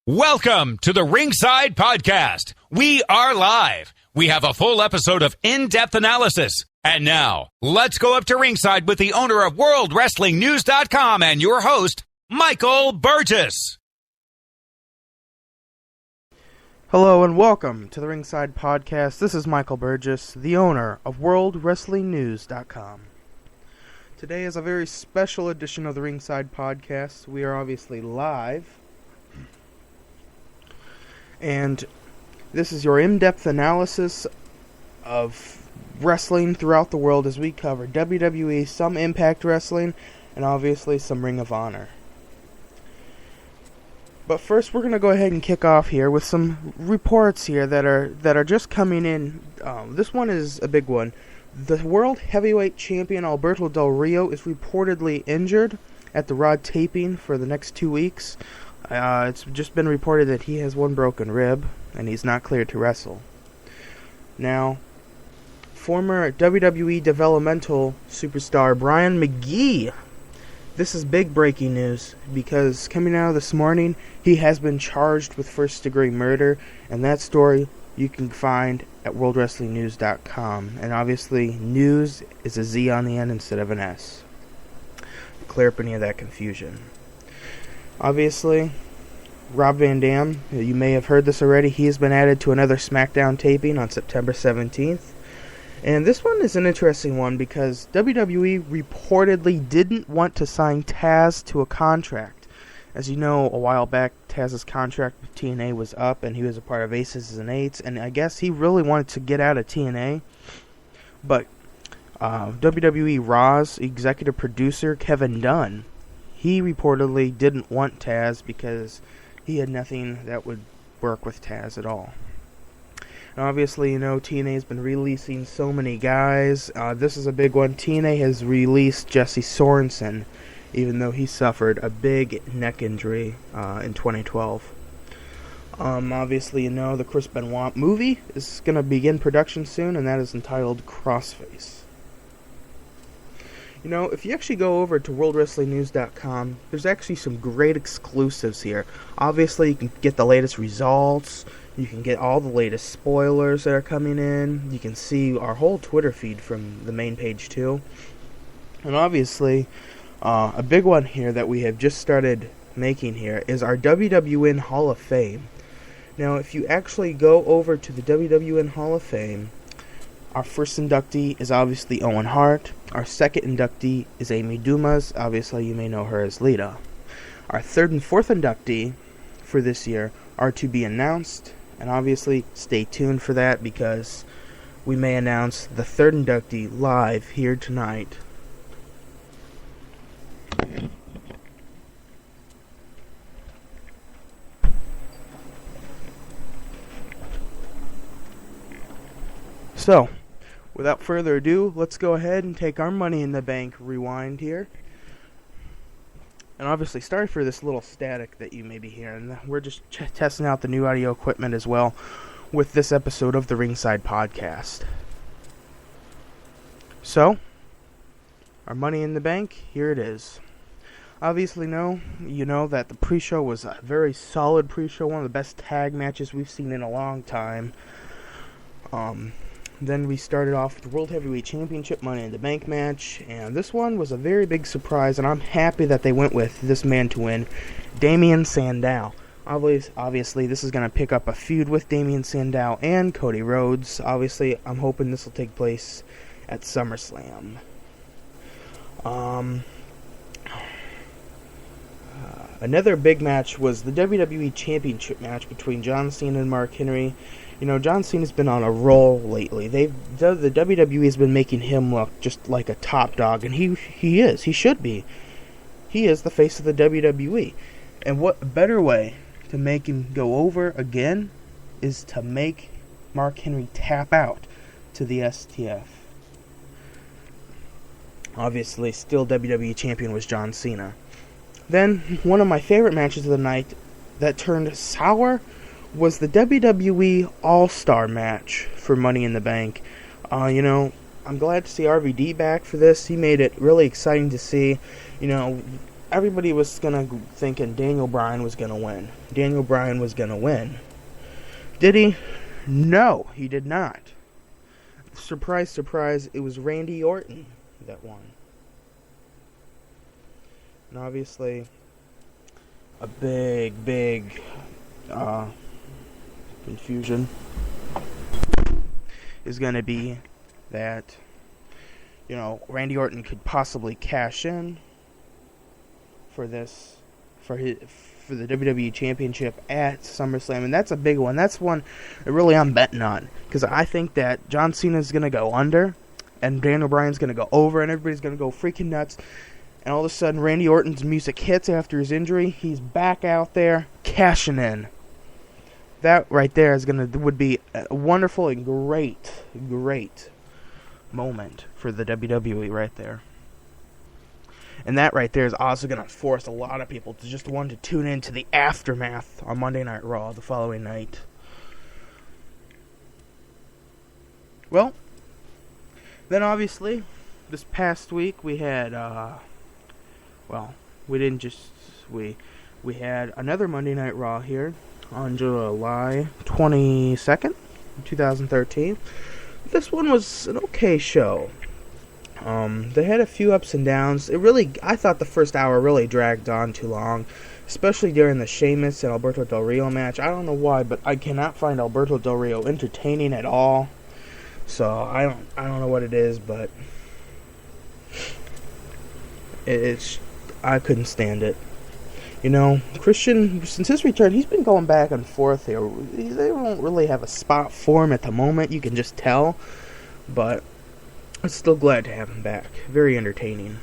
Welcome to the Ringside Podcast. We are live. We have a full episode of in-depth analysis. And now, let's go up to ringside with the owner of WorldWrestlingNews.com and your host, Michael Burgess. Hello and welcome to the Ringside Podcast. This is Michael Burgess, the owner of WorldWrestlingNews.com. Today is a very special edition of the Ringside Podcast. We are obviously live. And this is your in-depth analysis of wrestling throughout the world as we cover WWE, some Impact Wrestling, and obviously some Ring of Honor. But first, we're going to go ahead and kick off here with some reports here that are just coming in. This one is a big one. The World Heavyweight Champion Alberto Del Rio is reportedly injured at the Raw taping for the next 2 weeks. It's just been reported that he has one broken rib, and he's not cleared to wrestle. Now, former WWE developmental superstar Brian McGee. This is big breaking news, because coming out this morning, he has been charged with first-degree murder, and that story you can find at WorldWrestlingNews.com. And obviously, news is a Z on the end instead of an S. Clear up any of that confusion. Obviously, Rob Van Dam, you may have heard this already, he has been added to another SmackDown taping on September 17th. And this one is an interesting one because WWE reportedly didn't want to sign Taz to a contract. As you know, a while back, Taz's contract with TNA was up and he was a part of Aces and Eights, and I guess he really wanted to get out of TNA. But WWE Raw's executive producer, Kevin Dunn, he reportedly didn't want Taz because he had nothing that would work with Taz at all. And obviously, you know, TNA has been releasing so many guys. This is a big one. TNA has released Jesse Sorensen, even though he suffered a big neck injury in 2012. Obviously, you know, the Chris Benoit movie is going to begin production soon, and that is entitled Crossface. You know, if you actually go over to WorldWrestlingNews.com, there's actually some great exclusives here. Obviously, you can get the latest results. You can get all the latest spoilers that are coming in. You can see our whole Twitter feed from the main page, too. And obviously, a big one here that we have just started making here is our WWN Hall of Fame. Now, if you actually go over to the WWN Hall of Fame, our first inductee is obviously Owen Hart. Our second inductee is Amy Dumas. Obviously, you may know her as Lita. Our third and fourth inductee for this year are to be announced. And obviously, stay tuned for that because we may announce the third inductee live here tonight. So, without further ado, let's go ahead and take our Money in the Bank rewind here. And obviously, sorry for this little static that you may be hearing. We're just testing out the new audio equipment as well with this episode of the Ringside Podcast. So, our Money in the Bank, here it is. Obviously, you know that the pre-show was a very solid pre-show, one of the best tag matches we've seen in a long time. Then we started off with the World Heavyweight Championship Money in the Bank match, and this one was a very big surprise, and I'm happy that they went with this man to win, Damien Sandow. Obviously, this is going to pick up a feud with Damien Sandow and Cody Rhodes. Obviously, I'm hoping this will take place at SummerSlam. Another big match was the WWE Championship match between John Cena and Mark Henry. You know, John Cena's been on a roll lately. The WWE has been making him look just like a top dog, and he is. He should be. He is the face of the WWE. And what better way to make him go over again is to make Mark Henry tap out to the STF. Obviously, still WWE Champion was John Cena. Then, one of my favorite matches of the night that turned sour was the WWE All-Star match for Money in the Bank. You know, I'm glad to see RVD back for this. He made it really exciting to see. You know, everybody was thinking Daniel Bryan was gonna win. Daniel Bryan was gonna win. Did he? No, he did not. Surprise, surprise, it was Randy Orton that won. And obviously, a big confusion is going to be that, Randy Orton could possibly cash in for the WWE Championship at SummerSlam, and that's a big one. That's one that really I'm betting on, because I think that John Cena's going to go under, and Daniel Bryan's going to go over, and everybody's going to go freaking nuts. And all of a sudden, Randy Orton's music hits after his injury. He's back out there cashing in. That right there would be a wonderful and great moment for the WWE right there. And that right there is also going to force a lot of people to just want to tune into the aftermath on Monday Night Raw the following night. Well, then obviously, this past week we had, we had another Monday Night Raw here on July 22nd, 2013. This one was an okay show. They had a few ups and downs. I thought the first hour really dragged on too long, especially during the Sheamus and Alberto Del Rio match. I don't know why, but I cannot find Alberto Del Rio entertaining at all. So I don't know what it is, but I couldn't stand it. Christian, since his return, he's been going back and forth here. They don't really have a spot for him at the moment, you can just tell. But I'm still glad to have him back. Very entertaining.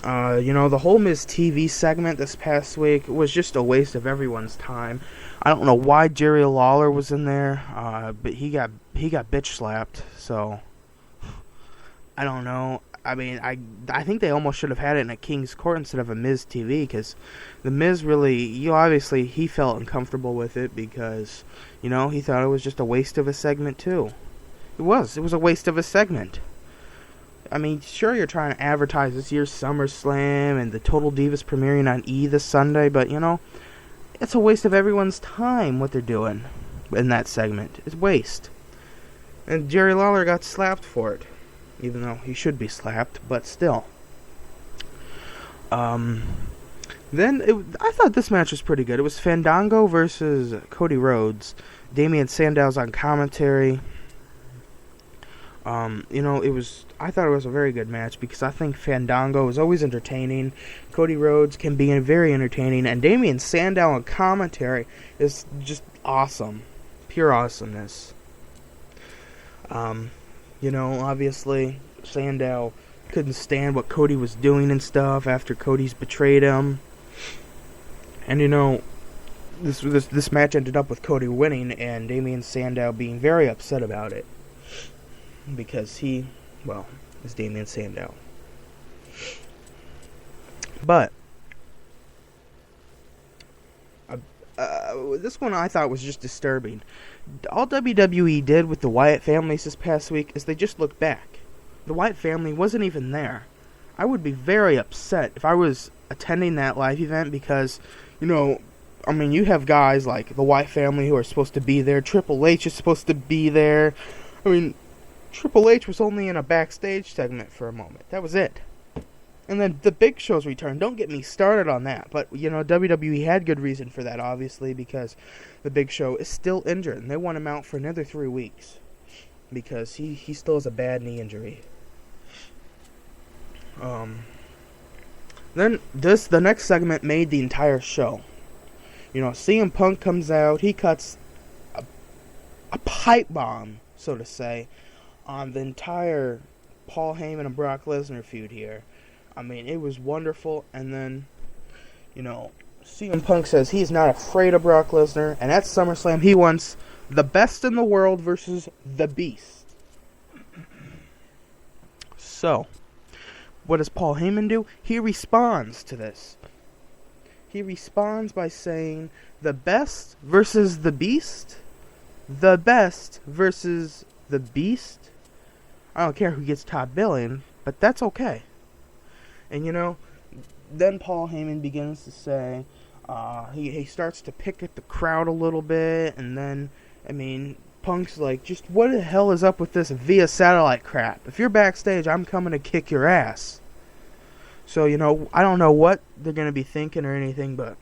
The whole Miz TV segment this past week was just a waste of everyone's time. I don't know why Jerry Lawler was in there, but he got bitch slapped, so I don't know. I mean, I think they almost should have had it in a King's Court instead of a Miz TV, because the Miz really, obviously he felt uncomfortable with it because, he thought it was just a waste of a segment too. It was a waste of a segment. I mean, sure, you're trying to advertise this year's SummerSlam and the Total Divas premiering on E! This Sunday, but, it's a waste of everyone's time what they're doing in that segment. It's waste. And Jerry Lawler got slapped for it, even though he should be slapped, but still. I thought this match was pretty good. It was Fandango versus Cody Rhodes. Damian Sandow's on commentary. I thought it was a very good match because I think Fandango is always entertaining. Cody Rhodes can be very entertaining, and Damian Sandow on commentary is just awesome. Pure awesomeness. Obviously, Sandow couldn't stand what Cody was doing and stuff after Cody's betrayed him. And, this match ended up with Cody winning and Damian Sandow being very upset about it. Because he, is Damian Sandow. But this one I thought was just disturbing. All WWE did with the Wyatt families this past week is they just looked back. The Wyatt family wasn't even there. I would be very upset if I was attending that live event because, you have guys like the Wyatt family who are supposed to be there. Triple H is supposed to be there. I mean, Triple H was only in a backstage segment for a moment. That was it. And then the Big Show's return. Don't get me started on that. But, WWE had good reason for that, obviously, because the Big Show is still injured. And they want him out for another 3 weeks. Because he still has a bad knee injury. Then the next segment made the entire show. CM Punk comes out. He cuts a pipe bomb, so to say, on the entire Paul Heyman and Brock Lesnar feud here. I mean, it was wonderful. And then, CM Punk says he's not afraid of Brock Lesnar. And at SummerSlam, he wants the best in the world versus the Beast. So, what does Paul Heyman do? He responds to this. He responds by saying, the best versus the Beast? The best versus the Beast? I don't care who gets top billing, but that's okay. And, then Paul Heyman begins to say, he starts to pick at the crowd a little bit, and then, Punk's like, just what the hell is up with this via satellite crap? If you're backstage, I'm coming to kick your ass. So, I don't know what they're going to be thinking or anything, but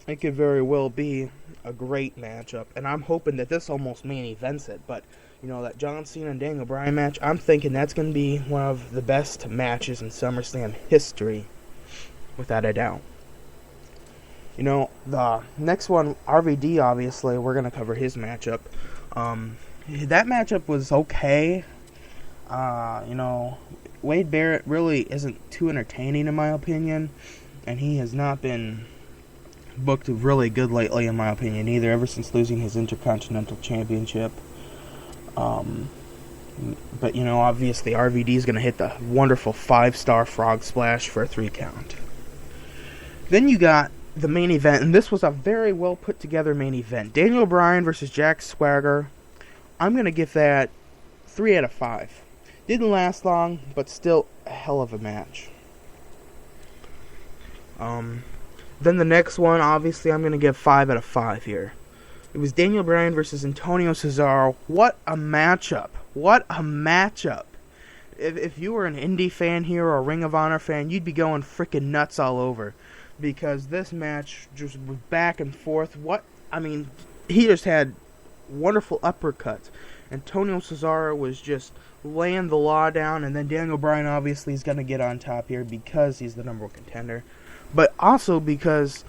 it could very well be a great matchup. And I'm hoping that this almost main events it, but that John Cena and Daniel Bryan match, I'm thinking that's going to be one of the best matches in SummerSlam history, without a doubt. The next one, RVD, obviously, we're going to cover his matchup. That matchup was okay. Wade Barrett really isn't too entertaining, in my opinion, and he has not been booked really good lately, in my opinion, either, ever since losing his Intercontinental Championship. But, obviously RVD is going to hit the wonderful 5-star frog splash for a 3 count. Then you got the main event, and this was a very well put together main event. Daniel Bryan versus Jack Swagger. I'm going to give that 3 out of 5. Didn't last long, but still a hell of a match. Then the next one, obviously, I'm going to give 5 out of 5 here. It was Daniel Bryan versus Antonio Cesaro. What a matchup. What a matchup. If you were an indie fan here or a Ring of Honor fan, you'd be going freaking nuts all over. Because this match just was back and forth. He just had wonderful uppercuts. Antonio Cesaro was just laying the law down. And then Daniel Bryan obviously is going to get on top here because he's the number 1 contender. But also because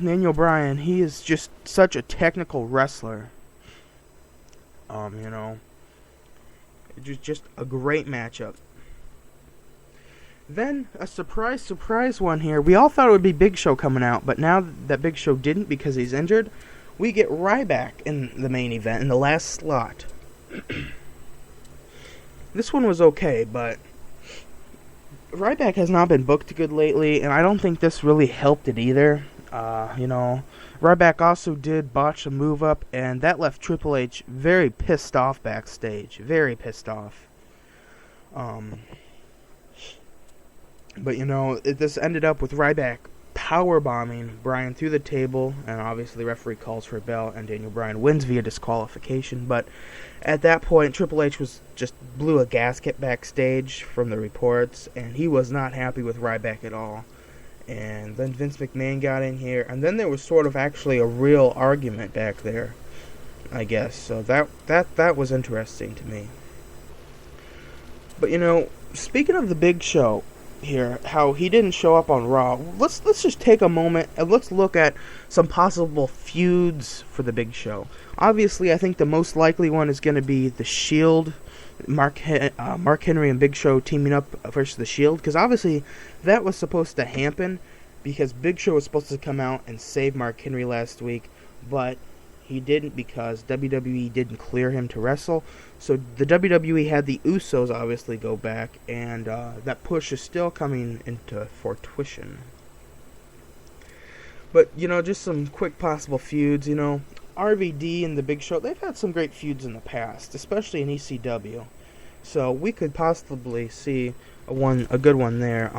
Daniel Bryan, he is just such a technical wrestler. Just a great matchup. Then, a surprise one here. We all thought it would be Big Show coming out, but now that Big Show didn't because he's injured, we get Ryback in the main event, in the last slot. This one was okay, but Ryback has not been booked good lately, and I don't think this really helped it either. Ryback also did botch a move up, and that left Triple H very pissed off backstage. Very pissed off. But, this ended up with Ryback powerbombing Bryan through the table, and obviously the referee calls for a bell, and Daniel Bryan wins via disqualification. But at that point, Triple H blew a gasket backstage from the reports, and he was not happy with Ryback at all. And then Vince McMahon got in here, and then there was sort of actually a real argument back there, I guess. So that was interesting to me. But, speaking of the Big Show here, how he didn't show up on Raw, let's just take a moment and let's look at some possible feuds for the Big Show. Obviously, I think the most likely one is going to be the Shield, Mark Henry and Big Show teaming up versus the Shield, because obviously that was supposed to happen because Big Show was supposed to come out and save Mark Henry last week, but he didn't because WWE didn't clear him to wrestle. So the WWE had the Usos obviously go back, and that push is still coming into fruition. But, just some quick possible feuds, RVD and the Big Show, they've had some great feuds in the past, especially in ECW. So we could possibly see a good one there.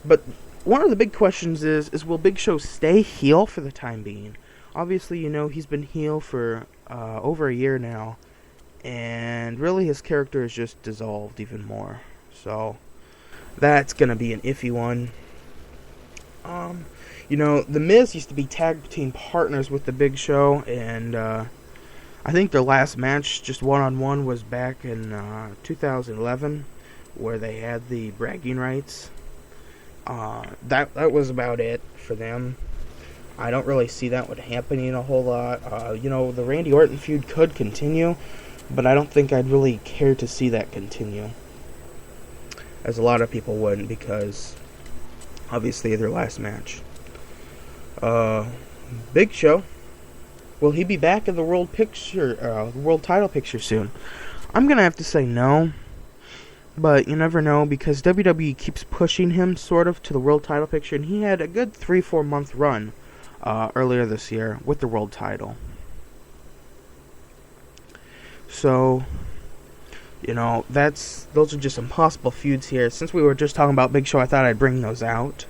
But one of the big questions is will Big Show stay heel for the time being? Obviously, he's been heel for over a year now, and really his character has just dissolved even more. So that's going to be an iffy one. The Miz used to be tag team partners with the Big Show, and I think their last match, just one-on-one, was back in 2011, where they had the bragging rights. That was about it for them. I don't really see that one happening a whole lot. The Randy Orton feud could continue, but I don't think I'd really care to see that continue, as a lot of people wouldn't, because obviously their last match. Big Show, will he be back in the world title picture soon? I'm gonna have to say no, but you never know, because WWE keeps pushing him sort of to the world title picture, and he had a good 3-4 month run earlier this year with the world title. So You know, those are just impossible feuds here. Since we were just talking about Big Show, I thought I'd bring those out.